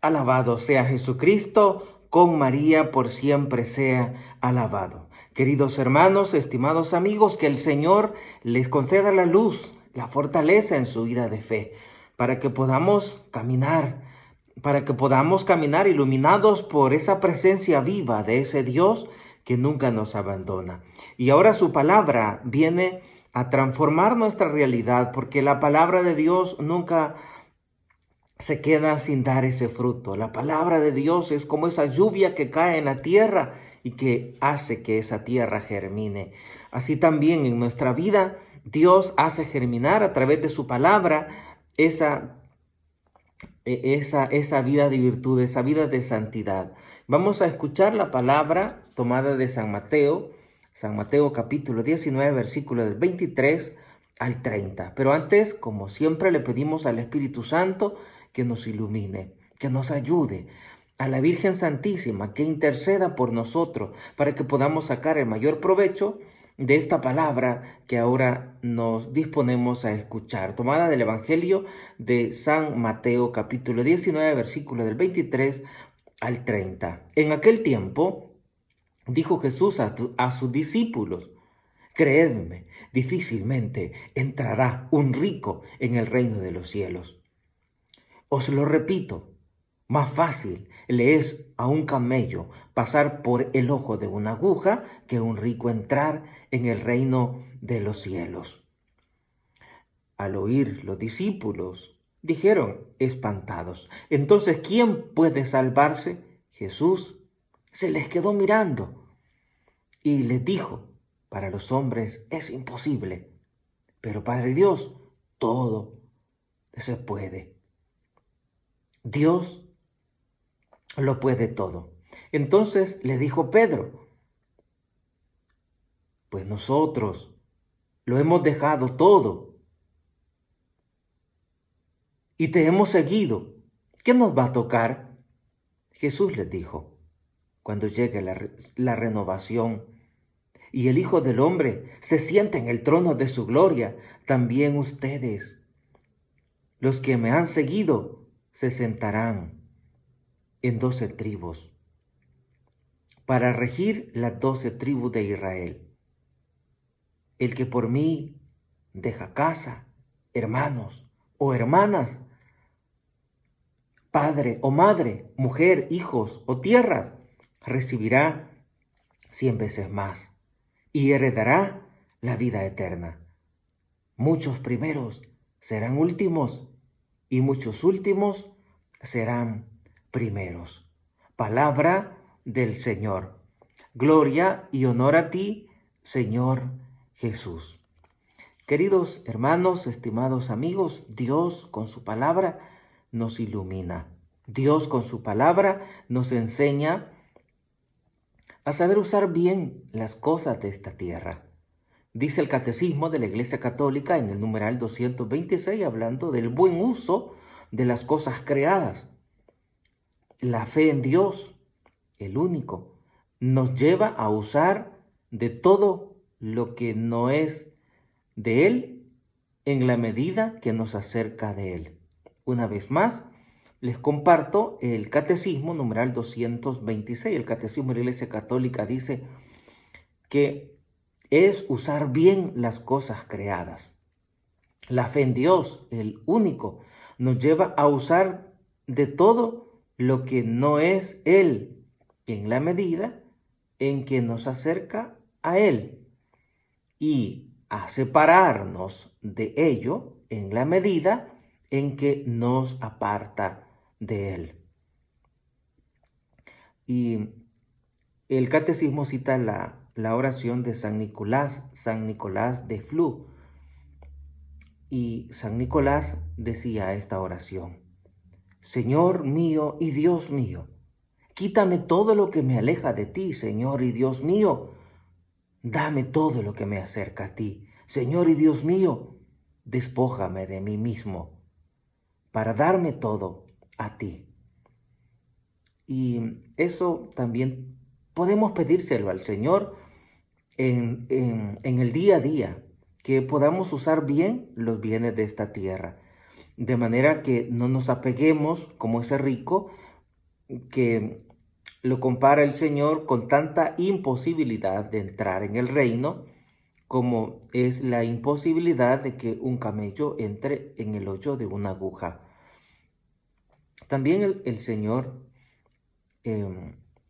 Alabado sea Jesucristo, con María por siempre sea alabado. Queridos hermanos, estimados amigos, que el Señor les conceda la luz, la fortaleza en su vida de fe, para que podamos caminar, iluminados por esa presencia viva de ese Dios que nunca nos abandona. Y ahora su palabra viene a transformar nuestra realidad, porque la palabra de Dios nunca se queda sin dar ese fruto. La palabra de Dios es como esa lluvia que cae en la tierra y que hace que esa tierra germine. Así también en nuestra vida, Dios hace germinar a través de su palabra esa vida de virtud, esa vida de santidad. Vamos a escuchar la palabra tomada de San Mateo capítulo 19, versículo del 23 al 30. Pero antes, como siempre, le pedimos al Espíritu Santo que nos ilumine, que nos ayude, a la Virgen Santísima que interceda por nosotros para que podamos sacar el mayor provecho de esta palabra que ahora nos disponemos a escuchar, tomada del Evangelio de San Mateo capítulo 19, versículo del 23 al 30. En aquel tiempo dijo Jesús a sus discípulos: creedme, difícilmente entrará un rico en el reino de los cielos. Os lo repito, más fácil le es a un camello pasar por el ojo de una aguja que a un rico entrar en el reino de los cielos. Al oír los discípulos, dijeron espantados: entonces, ¿quién puede salvarse? Jesús se les quedó mirando y les dijo: para los hombres es imposible, pero para Dios todo se puede. Dios lo puede todo. Entonces le dijo Pedro: pues nosotros lo hemos dejado todo y te hemos seguido. ¿Qué nos va a tocar? Jesús les dijo: cuando llegue la renovación y el Hijo del Hombre se siente en el trono de su gloria, también ustedes, los que me han seguido, se sentarán en 12 tribus para regir las 12 tribus de Israel. El que por mí deja casa, hermanos o hermanas, padre o madre, mujer, hijos o tierras, recibirá 100 veces más y heredará la vida eterna. Muchos primeros serán últimos y muchos últimos serán primeros. Palabra del Señor. Gloria y honor a ti, Señor Jesús. Queridos hermanos, estimados amigos, Dios con su palabra nos ilumina. Dios con su palabra nos enseña a saber usar bien las cosas de esta tierra. Dice el Catecismo de la Iglesia Católica en el numeral 226, hablando del buen uso de las cosas creadas. La fe en Dios, el único, nos lleva a usar de todo lo que no es de Él en la medida que nos acerca de Él. Una vez más, les comparto el Catecismo numeral 226. El Catecismo de la Iglesia Católica dice que es usar bien las cosas creadas. La fe en Dios, el único, nos lleva a usar de todo lo que no es Él, en la medida en que nos acerca a Él, y a separarnos de ello en la medida en que nos aparta de Él. Y el Catecismo cita la oración de San Nicolás de Flú. Y San Nicolás decía esta oración: Señor mío y Dios mío, quítame todo lo que me aleja de ti, Señor y Dios mío. Dame todo lo que me acerca a ti, Señor y Dios mío. Despójame de mí mismo para darme todo a ti. Y eso también podemos pedírselo al Señor en el día a día, que podamos usar bien los bienes de esta tierra, de manera que no nos apeguemos como ese rico que lo compara el Señor con tanta imposibilidad de entrar en el reino como es la imposibilidad de que un camello entre en el hoyo de una aguja. También el Señor,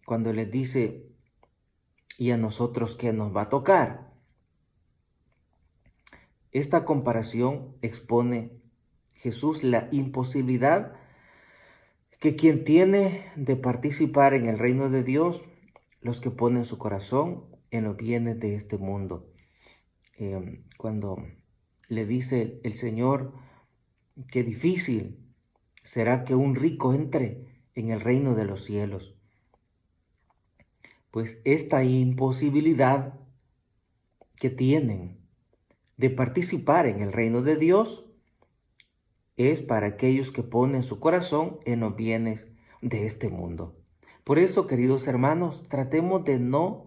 cuando les dice, ¿y a nosotros qué nos va a tocar? Esta comparación expone Jesús la imposibilidad que quien tiene de participar en el reino de Dios, los que ponen su corazón en los bienes de este mundo. Cuando le dice el Señor, qué difícil será que un rico entre en el reino de los cielos. Pues esta imposibilidad que tienen de participar en el reino de Dios es para aquellos que ponen su corazón en los bienes de este mundo. Por eso, queridos hermanos, tratemos de no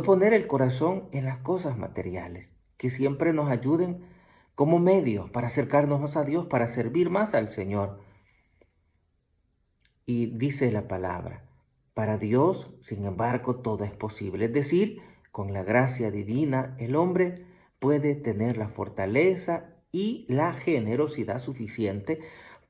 poner el corazón en las cosas materiales, que siempre nos ayuden como medio para acercarnos más a Dios, para servir más al Señor. Y dice la palabra, para Dios, sin embargo, todo es posible. Es decir, con la gracia divina, el hombre puede tener la fortaleza y la generosidad suficiente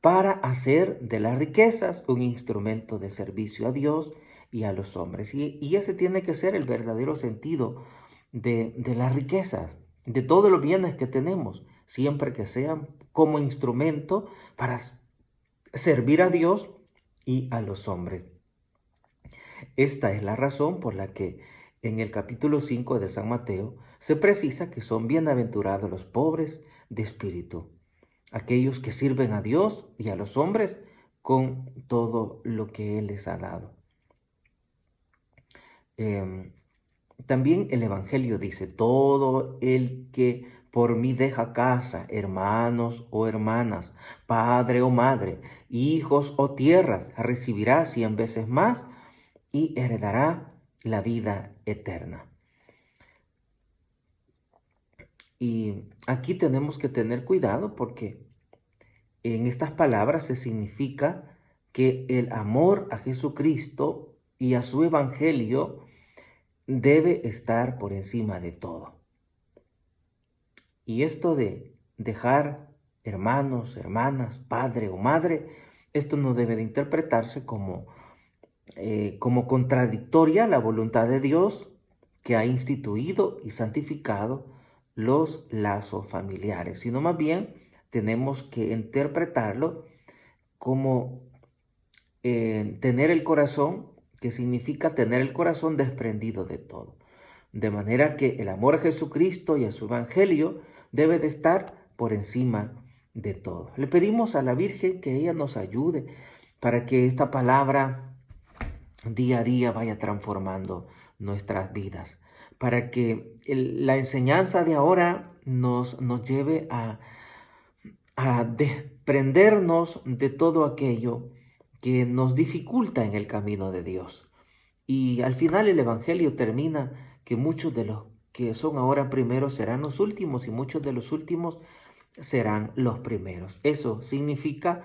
para hacer de las riquezas un instrumento de servicio a Dios y a los hombres. Y ese tiene que ser el verdadero sentido de las riquezas, de todos los bienes que tenemos, siempre que sean como instrumento para servir a Dios y a los hombres. Esta es la razón por la que en el capítulo 5 de San Mateo se precisa que son bienaventurados los pobres de espíritu, aquellos que sirven a Dios y a los hombres con todo lo que Él les ha dado. También el Evangelio dice, todo el que por mí deja casa, hermanos o hermanas, padre o madre, hijos o tierras, recibirá 100 veces más y heredará la vida eterna. Y aquí tenemos que tener cuidado porque en estas palabras se significa que el amor a Jesucristo y a su Evangelio debe estar por encima de todo. Y esto de dejar hermanos, hermanas, padre o madre, esto no debe de interpretarse como contradictoria a la voluntad de Dios que ha instituido y santificado los lazos familiares, sino más bien tenemos que interpretarlo como tener el corazón, que significa tener el corazón desprendido de todo. De manera que el amor a Jesucristo y a su Evangelio debe de estar por encima de todo. Le pedimos a la Virgen que ella nos ayude para que esta palabra día a día vaya transformando nuestras vidas, para que la enseñanza de ahora nos lleve a desprendernos de todo aquello que nos dificulta en el camino de Dios. Y al final el Evangelio termina que muchos de los que son ahora primeros serán los últimos y muchos de los últimos serán los primeros. Eso significa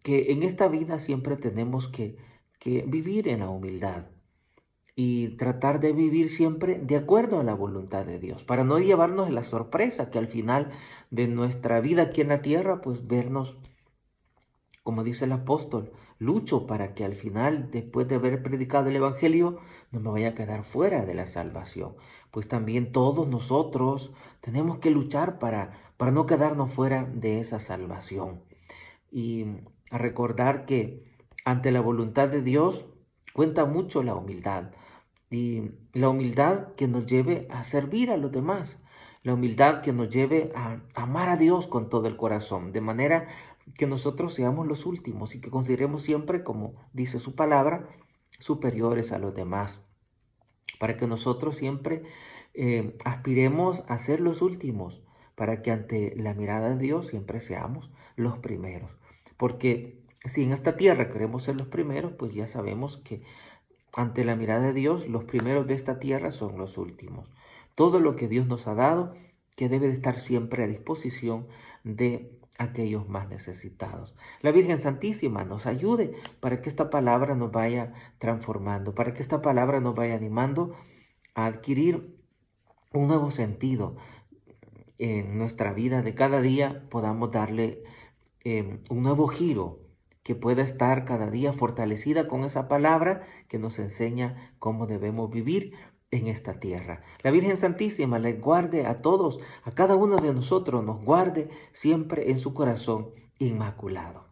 que en esta vida siempre tenemos que vivir en la humildad y tratar de vivir siempre de acuerdo a la voluntad de Dios, para no llevarnos la sorpresa que al final de nuestra vida aquí en la tierra, pues vernos, como dice el apóstol, lucho para que al final, después de haber predicado el Evangelio, no me vaya a quedar fuera de la salvación. Pues también todos nosotros tenemos que luchar para no quedarnos fuera de esa salvación. Y a recordar que ante la voluntad de Dios cuenta mucho la humildad. Y la humildad que nos lleve a servir a los demás. La humildad que nos lleve a amar a Dios con todo el corazón. De manera que nosotros seamos los últimos y que consideremos siempre, como dice su palabra, superiores a los demás. Para que nosotros siempre aspiremos a ser los últimos. Para que ante la mirada de Dios siempre seamos los primeros. Porque si en esta tierra queremos ser los primeros, pues ya sabemos que ante la mirada de Dios, los primeros de esta tierra son los últimos. Todo lo que Dios nos ha dado, que debe de estar siempre a disposición de a aquellos más necesitados. La Virgen Santísima nos ayude para que esta palabra nos vaya transformando, para que esta palabra nos vaya animando a adquirir un nuevo sentido en nuestra vida de cada día, podamos darle un nuevo giro, que pueda estar cada día fortalecida con esa palabra que nos enseña cómo debemos vivir en esta tierra. La Virgen Santísima les guarde a todos, a cada uno de nosotros, nos guarde siempre en su corazón inmaculado.